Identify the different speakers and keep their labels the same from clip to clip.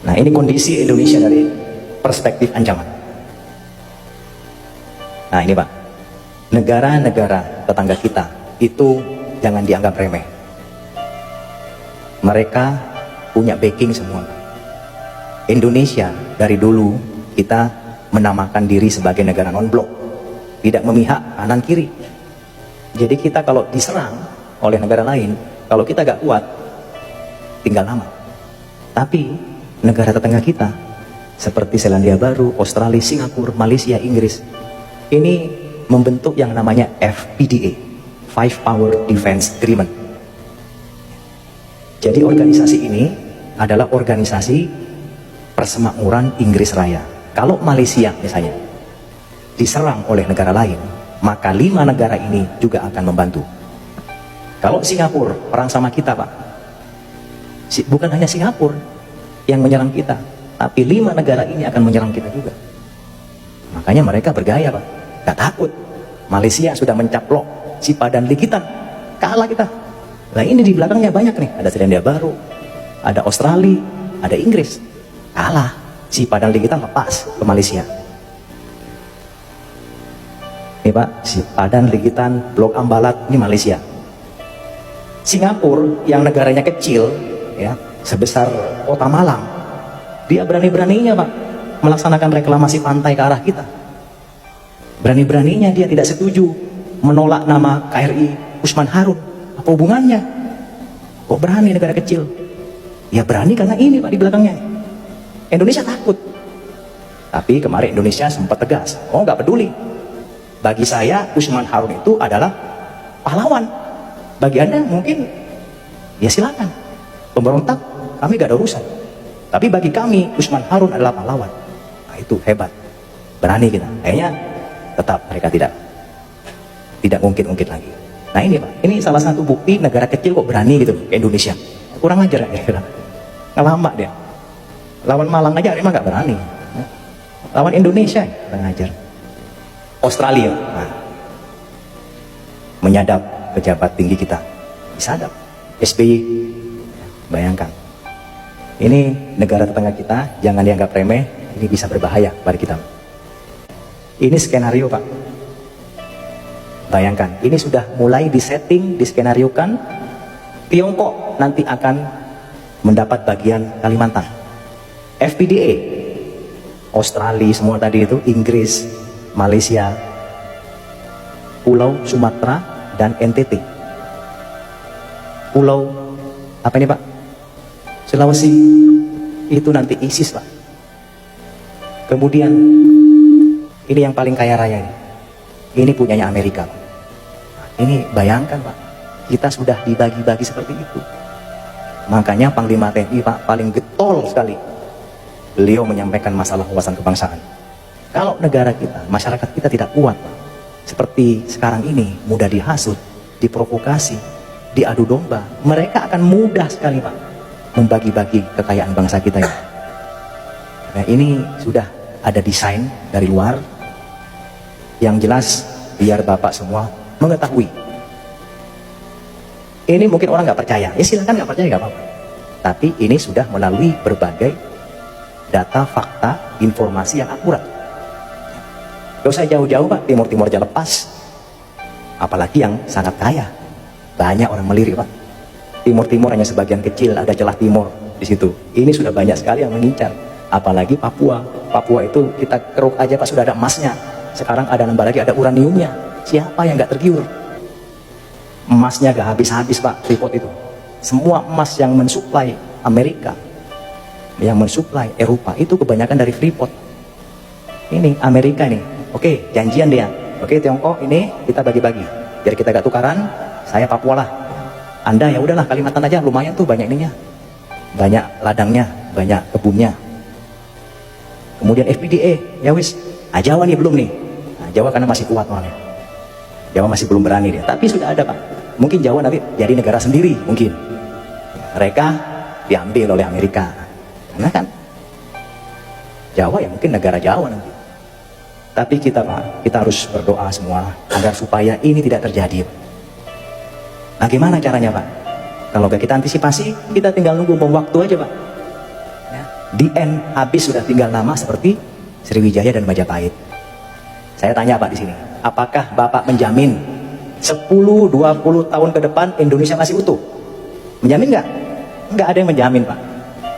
Speaker 1: Nah, ini kondisi Indonesia dari perspektif ancaman. Nah, ini Pak, negara-negara tetangga kita itu jangan dianggap remeh. Mereka punya backing semua. Indonesia dari dulu kita menamakan diri sebagai negara non-blok, tidak memihak kanan kiri. Jadi kita kalau diserang oleh negara lain, kalau kita gak kuat, tinggal nama. Tapi negara tetangga kita seperti Selandia Baru, Australia, Singapura, Malaysia, Inggris, ini membentuk yang namanya FPDA, Five Power Defense Agreement. Jadi organisasi ini adalah organisasi persemakmuran Inggris Raya. Kalau Malaysia misalnya diserang oleh negara lain, maka 5 negara ini juga akan membantu. Kalau Singapura perang sama kita Pak, bukan hanya Singapura yang menyerang kita, tapi 5 negara ini akan menyerang kita juga. Makanya mereka bergaya Pak, gak takut. Malaysia sudah mencaplok Sipadan Likitan, kalah kita. Nah ini di belakangnya banyak nih, ada Selandia Baru, ada Australia, ada Inggris, kalah. Sipadan Likitan lepas ke Malaysia. Ini Pak, Sipadan Likitan, Blok Ambalat, ini Malaysia. Singapura yang negaranya kecil, ya sebesar kota Malang, dia berani-beraninya Pak melaksanakan reklamasi pantai ke arah kita. Berani-beraninya dia tidak setuju menolak nama KRI Usman Harun. Apa hubungannya? Kok berani negara kecil? Ya berani karena ini Pak di belakangnya. Indonesia takut. Tapi kemarin Indonesia sempat tegas, oh nggak peduli. Bagi saya Usman Harun itu adalah pahlawan. Bagi Anda mungkin ya silakan. Pemberontak kami gak ada urusan. Tapi bagi kami Usman Harun adalah pahlawan. Nah itu hebat. Berani kita. Kayaknya tetap mereka tidak ungkit-ungkit lagi. Nah ini Pak, ini salah satu bukti negara kecil kok berani gitu ke Indonesia. Kurang ajar ya. Ngelambak dia. Lawan Malang aja memang gak berani. Lawan Indonesia ya, kurang ajar. Australia, nah, menyadap pejabat tinggi kita, disadap. SBY, bayangkan. Ini negara tetangga kita, jangan dianggap remeh, ini bisa berbahaya bagi kita. Ini skenario Pak. Bayangkan, ini sudah mulai disetting, diskenariokan. Tiongkok nanti akan mendapat bagian Kalimantan. FPDA, Australia semua tadi itu, Inggris, Malaysia, Pulau Sumatera dan NTT. Pulau apa ini Pak? Sulawesi itu nanti ISIS Pak. Kemudian ini yang paling kaya raya ini punyanya Amerika Pak. Ini bayangkan Pak, kita sudah dibagi-bagi seperti itu. Makanya Panglima TNI Pak paling getol sekali beliau menyampaikan masalah wawasan kebangsaan. Kalau negara kita, masyarakat kita tidak kuat Pak, seperti sekarang ini, mudah dihasut, diprovokasi, diadu domba, mereka akan mudah sekali Pak membagi-bagi kekayaan bangsa kita ini. Nah ini sudah ada desain dari luar yang jelas biar Bapak semua mengetahui. Ini mungkin orang nggak percaya, ya silakan nggak percaya nggak apa-apa. Tapi ini sudah melalui berbagai data, fakta, informasi yang akurat. Gak usah jauh-jauh Pak, Timur-Timur aja lepas. Apalagi yang sangat kaya, banyak orang melirik Pak. Timur-Timur hanya sebagian kecil, ada celah timur di situ. Ini sudah banyak sekali yang mengincar. Apalagi Papua. Papua itu kita keruk aja Pak, sudah ada emasnya. Sekarang ada nambah lagi, ada uraniumnya. Siapa yang nggak tergiur? Emasnya gak habis-habis Pak, Freeport itu. Semua emas yang mensuplai Amerika, yang mensuplai Eropa, itu kebanyakan dari Freeport. Ini Amerika nih, oke janjian dia. Oke Tiongkok ini kita bagi-bagi. Biar kita gak tukaran, saya Papua lah. Anda ya udahlah Kalimantan aja, lumayan tuh banyak ininya. Banyak ladangnya, banyak kebunnya. Kemudian FPDA, ya wis. Nah, Jawa nih belum nih. Nah, Jawa karena masih kuat soalnya. Jawa masih belum berani dia, tapi sudah ada Pak. Mungkin Jawa nanti jadi negara sendiri mungkin. Mereka diambil oleh Amerika. Karena kan Jawa ya mungkin negara Jawa nanti. Tapi kita Pak, kita harus berdoa semua agar supaya ini tidak terjadi. Nah gimana caranya Pak? Kalau kita antisipasi, kita tinggal nunggu bom waktu aja Pak. Ya. The end, habis, sudah tinggal nama seperti Sriwijaya dan Majapahit. Saya tanya Pak di sini, apakah Bapak menjamin 10-20 tahun ke depan Indonesia masih utuh? Menjamin nggak? Nggak ada yang menjamin Pak.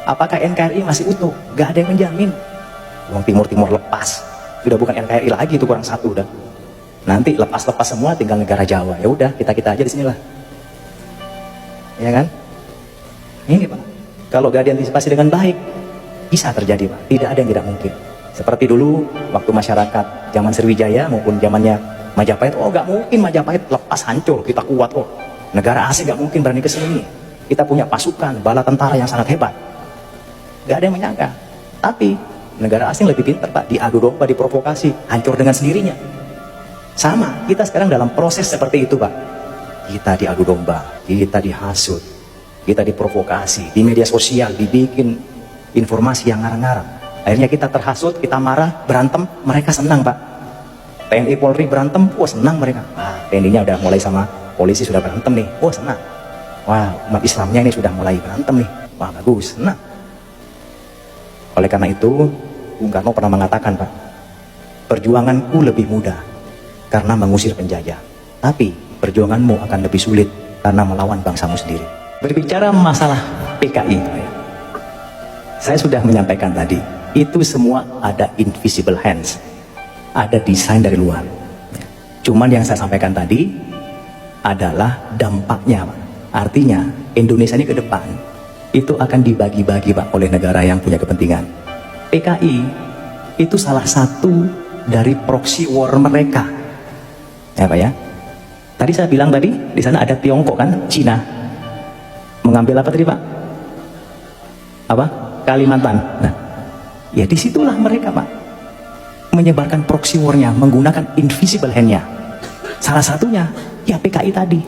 Speaker 1: Apakah NKRI masih utuh? Nggak ada yang menjamin. Uang Timur lepas, sudah bukan NKRI lagi, itu kurang satu udah. Nanti lepas semua, tinggal negara Jawa. Ya udah, kita aja di sinilah. Ya kan? Ini Pak, kalau gak diantisipasi dengan baik, bisa terjadi Pak. Tidak ada yang tidak mungkin. Seperti dulu waktu masyarakat zaman Sriwijaya maupun zamannya Majapahit, oh gak mungkin Majapahit lepas hancur, kita kuat kok. Negara asing gak mungkin berani ke sini. Kita punya pasukan, bala tentara yang sangat hebat. Gak ada yang menyangka. Tapi negara asing lebih pintar Pak, diadu domba, diprovokasi, hancur dengan sendirinya. Sama, kita sekarang dalam proses seperti itu Pak. Kita diadu domba, kita dihasut, kita diprovokasi, di media sosial dibikin informasi yang ngarang-ngarang. Akhirnya kita terhasut, kita marah, berantem, mereka senang Pak. TNI Polri berantem, wah senang mereka. TNI-nya udah mulai sama polisi sudah berantem nih, wah senang. Wah, umat Islamnya ini sudah mulai berantem nih, wah bagus, senang. Oleh karena itu, Bung Karno pernah mengatakan Pak, perjuanganku lebih mudah karena mengusir penjajah, tapi perjuanganmu akan lebih sulit karena melawan bangsamu sendiri. Berbicara masalah PKI, saya sudah menyampaikan tadi, itu semua ada invisible hands, ada desain dari luar. Cuman yang saya sampaikan tadi adalah dampaknya, Pak. Artinya Indonesia ini ke depan itu akan dibagi-bagi Pak oleh negara yang punya kepentingan. PKI itu salah satu dari proxy war mereka, ya Pak ya. Tadi saya bilang tadi di sana ada Tiongkok kan, Cina mengambil apa tadi Pak? Apa? Kalimantan. Nah, ya disitulah mereka Pak menyebarkan proxy war-nya menggunakan invisible hand-nya. Salah satunya ya PKI tadi.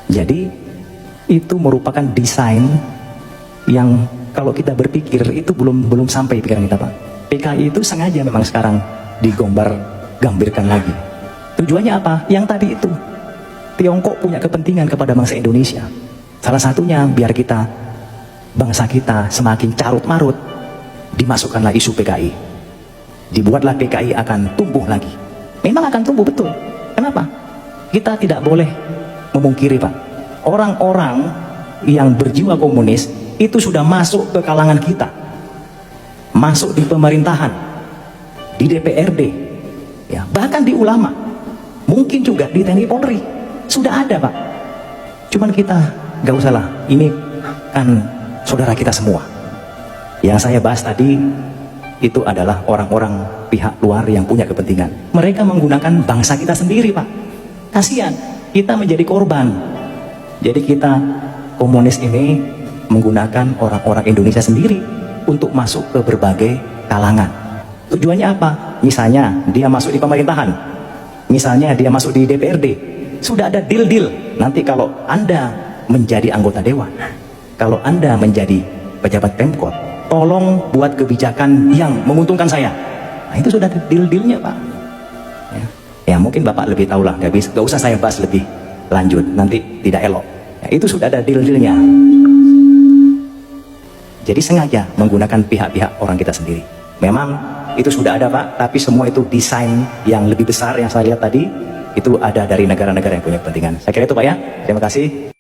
Speaker 1: Jadi itu merupakan desain yang kalau kita berpikir itu belum sampai pikiran kita Pak. PKI itu sengaja memang sekarang digambirkan lagi. Tujuannya apa? Yang tadi itu. Tiongkok punya kepentingan kepada bangsa Indonesia. Salah satunya biar kita, bangsa kita semakin carut-marut, dimasukkanlah isu PKI. Dibuatlah PKI akan tumbuh lagi. Memang akan tumbuh betul. Kenapa? Kita tidak boleh memungkiri Pak. Orang-orang yang berjiwa komunis itu sudah masuk ke kalangan kita. Masuk di pemerintahan, di DPRD, ya, bahkan di ulama. Mungkin juga di TNI Polri. Sudah ada Pak. Cuman kita gak usah lah, ini kan saudara kita semua. Yang saya bahas tadi itu adalah orang-orang pihak luar yang punya kepentingan. Mereka menggunakan bangsa kita sendiri Pak. Kasihan, kita menjadi korban. Jadi kita komunis ini menggunakan orang-orang Indonesia sendiri untuk masuk ke berbagai kalangan. Tujuannya apa? Misalnya dia masuk di pemerintahan, misalnya dia masuk di DPRD, sudah ada deal-deal. Nanti kalau Anda menjadi anggota dewan, kalau Anda menjadi pejabat Pemkot, tolong buat kebijakan yang menguntungkan saya. Nah itu sudah ada deal-dealnya Pak. Ya mungkin Bapak lebih tahu lah, gak usah saya bahas lebih lanjut, nanti tidak elok. Ya, itu sudah ada deal-dealnya. Jadi sengaja menggunakan pihak-pihak orang kita sendiri. Memang itu sudah ada Pak, tapi semua itu desain yang lebih besar yang saya lihat tadi, itu ada dari negara-negara yang punya kepentingan. Saya kira itu Pak ya. Terima kasih.